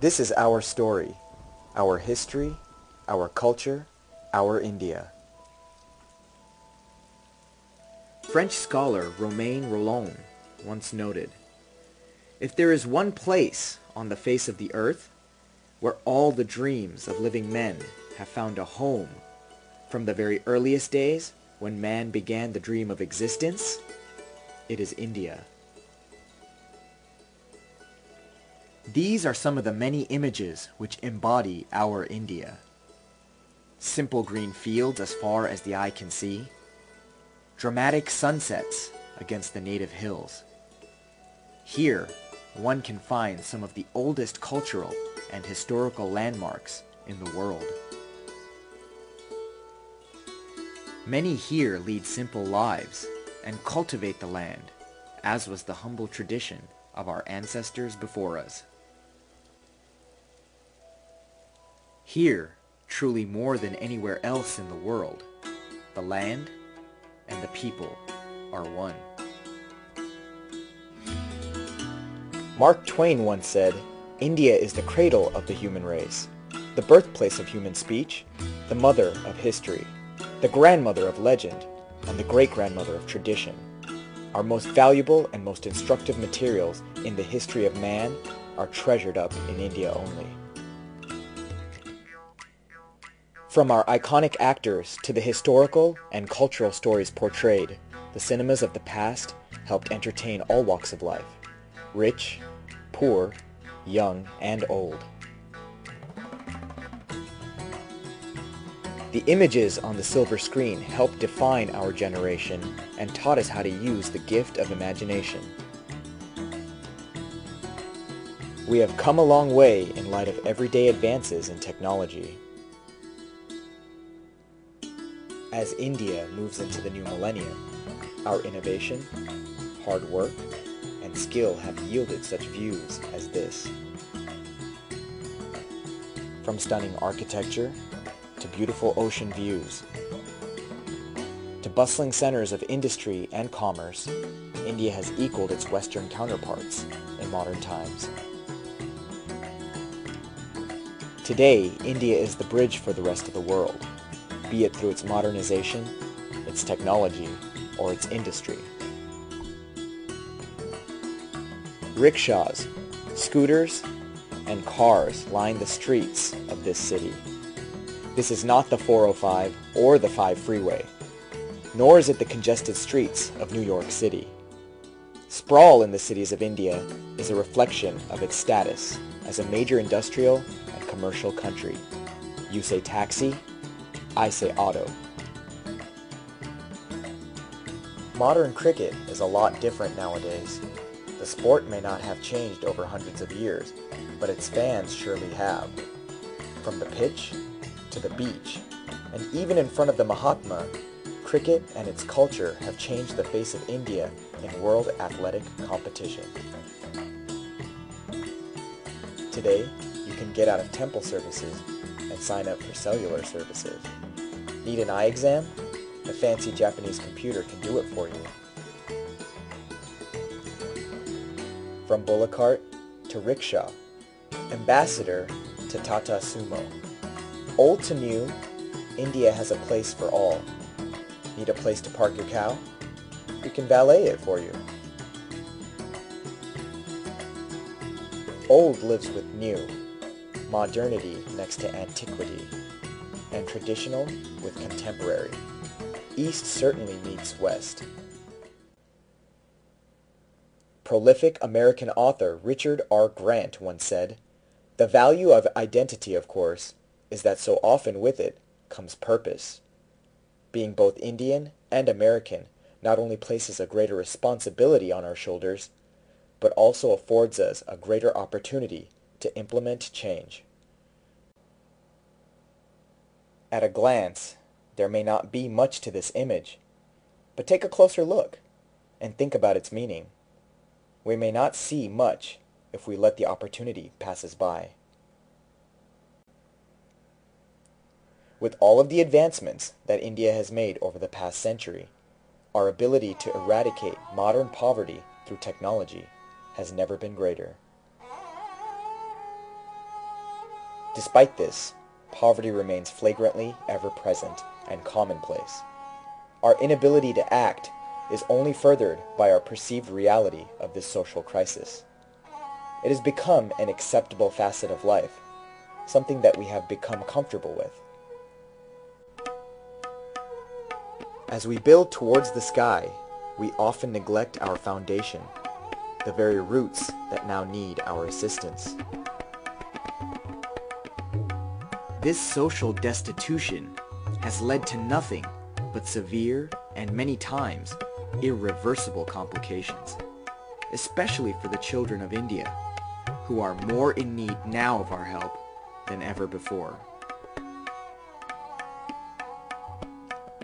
This is our story, our history, our culture, our India. French scholar Romain Rolland once noted, "If there is one place on the face of the earth where all the dreams of living men have found a home from the very earliest days when man began the dream of existence, it is India." These are some of the many images which embody our India. Simple green fields as far as the eye can see, dramatic sunsets against the native hills. Here, one can find some of the oldest cultural and historical landmarks in the world. Many here lead simple lives and cultivate the land, as was the humble tradition of our ancestors before us. Here, truly more than anywhere else in the world, the land and the people are one. Mark Twain once said, "India is the cradle of the human race, the birthplace of human speech, the mother of history, the grandmother of legend, and the great-grandmother of tradition. Our most valuable and most instructive materials in the history of man are treasured up in India only." From our iconic actors to the historical and cultural stories portrayed, the cinemas of the past helped entertain all walks of life, rich, poor, young, and old. The images on the silver screen helped define our generation and taught us how to use the gift of imagination. We have come a long way in light of everyday advances in technology. As India moves into the new millennium, our innovation, hard work, and skill have yielded such views as this. From stunning architecture to beautiful ocean views, to bustling centers of industry and commerce, India has equaled its Western counterparts in modern times. Today, India is the bridge for the rest of the world, be it through its modernization, its technology, or its industry. Rickshaws, scooters, and cars line the streets of this city. This is not the 405 or the 5 freeway, nor is it the congested streets of New York City. Sprawl in the cities of India is a reflection of its status as a major industrial and commercial country. You say taxi, I say auto. Modern cricket is a lot different nowadays. The sport may not have changed over hundreds of years, but its fans surely have. From the pitch to the beach, and even in front of the Mahatma, cricket and its culture have changed the face of India in world athletic competition. Today, you can get out of temple services and sign up for cellular services. Need an eye exam? The fancy Japanese computer can do it for you. From bullock cart to rickshaw, ambassador to Tata Sumo. Old to new, India has a place for all. Need a place to park your cow? We can valet it for you. Old lives with new, modernity next to antiquity, and traditional with contemporary. East certainly meets West. Prolific American author Richard R. Grant once said, "The value of identity, of course, is that so often with it comes purpose. Being both Indian and American not only places a greater responsibility on our shoulders, but also affords us a greater opportunity to implement change." At a glance, there may not be much to this image, but take a closer look and think about its meaning. We may not see much if we let the opportunity pass us by. With all of the advancements that India has made over the past century, our ability to eradicate modern poverty through technology has never been greater. Despite this, poverty remains flagrantly ever present and commonplace. Our inability to act is only furthered by our perceived reality of this social crisis. It has become an acceptable facet of life, something that we have become comfortable with. As we build towards the sky, we often neglect our foundation, the very roots that now need our assistance. This social destitution has led to nothing but severe and many times irreversible complications, especially for the children of India, who are more in need now of our help than ever before.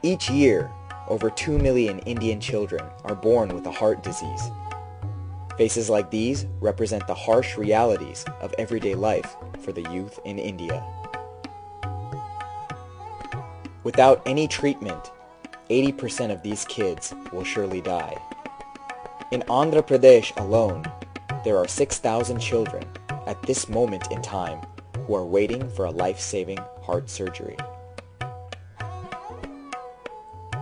Each year, over 2 million Indian children are born with a heart disease. Faces like these represent the harsh realities of everyday life for the youth in India. Without any treatment, 80% of these kids will surely die. In Andhra Pradesh alone, there are 6,000 children at this moment in time who are waiting for a life-saving heart surgery.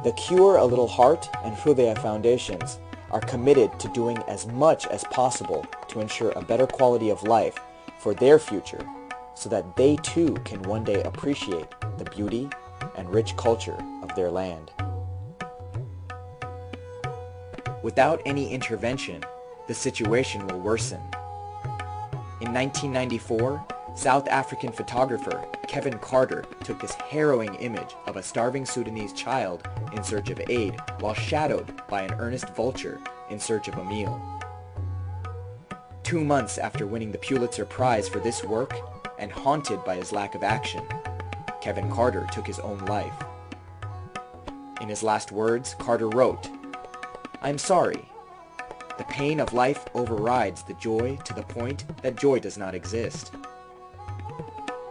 The Cure a Little Heart and Hrudaya foundations are committed to doing as much as possible to ensure a better quality of life for their future so that they too can one day appreciate the beauty and rich culture of their land. Without any intervention, the situation will worsen. In 1994, South African photographer Kevin Carter took this harrowing image of a starving Sudanese child in search of aid while shadowed by an earnest vulture in search of a meal. 2 months after winning the Pulitzer Prize for this work, and haunted by his lack of action, Kevin Carter took his own life. In his last words, Carter wrote, "I'm sorry. The pain of life overrides the joy to the point that joy does not exist.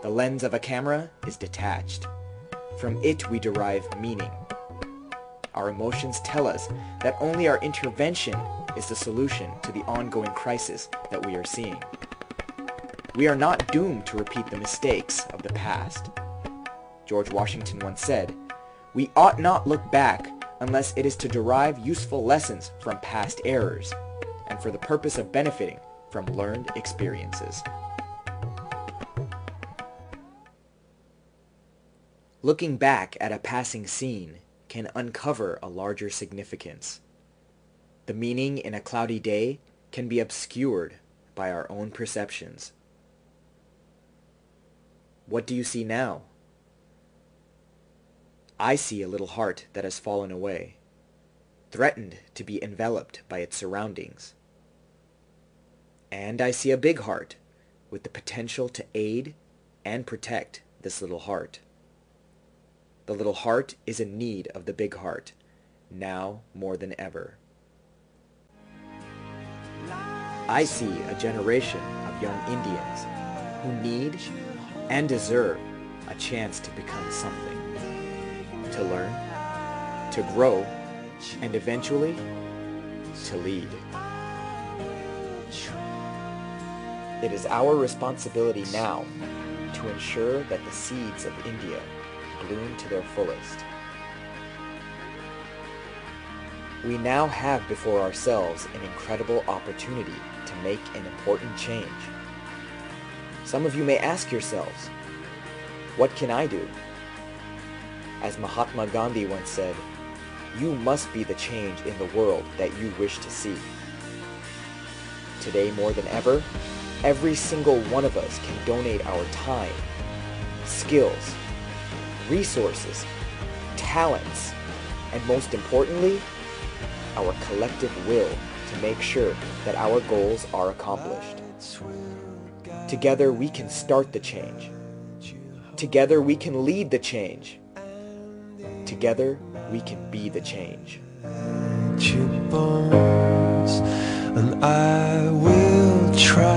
The lens of a camera is detached. From it we derive meaning. Our emotions tell us that only our intervention is the solution to the ongoing crisis that we are seeing. We are not doomed to repeat the mistakes of the past." George Washington once said, "We ought not look back unless it is to derive useful lessons from past errors, and for the purpose of benefiting from learned experiences." Looking back at a passing scene can uncover a larger significance. The meaning in a cloudy day can be obscured by our own perceptions. What do you see now? I see a little heart that has fallen away, threatened to be enveloped by its surroundings. And I see a big heart with the potential to aid and protect this little heart. The little heart is in need of the big heart, now more than ever. I see a generation of young Indians who need and deserve a chance to become something, to learn, to grow, and eventually to lead. It is our responsibility now to ensure that the seeds of India bloom to their fullest. We now have before ourselves an incredible opportunity to make an important change. Some of you may ask yourselves, what can I do? As Mahatma Gandhi once said, you must be the change in the world that you wish to see. Today more than ever, every single one of us can donate our time, skills, resources, talents, and most importantly, our collective will to make sure that our goals are accomplished. Together we can start the change. Together we can lead the change. Together we can be the change. And I will try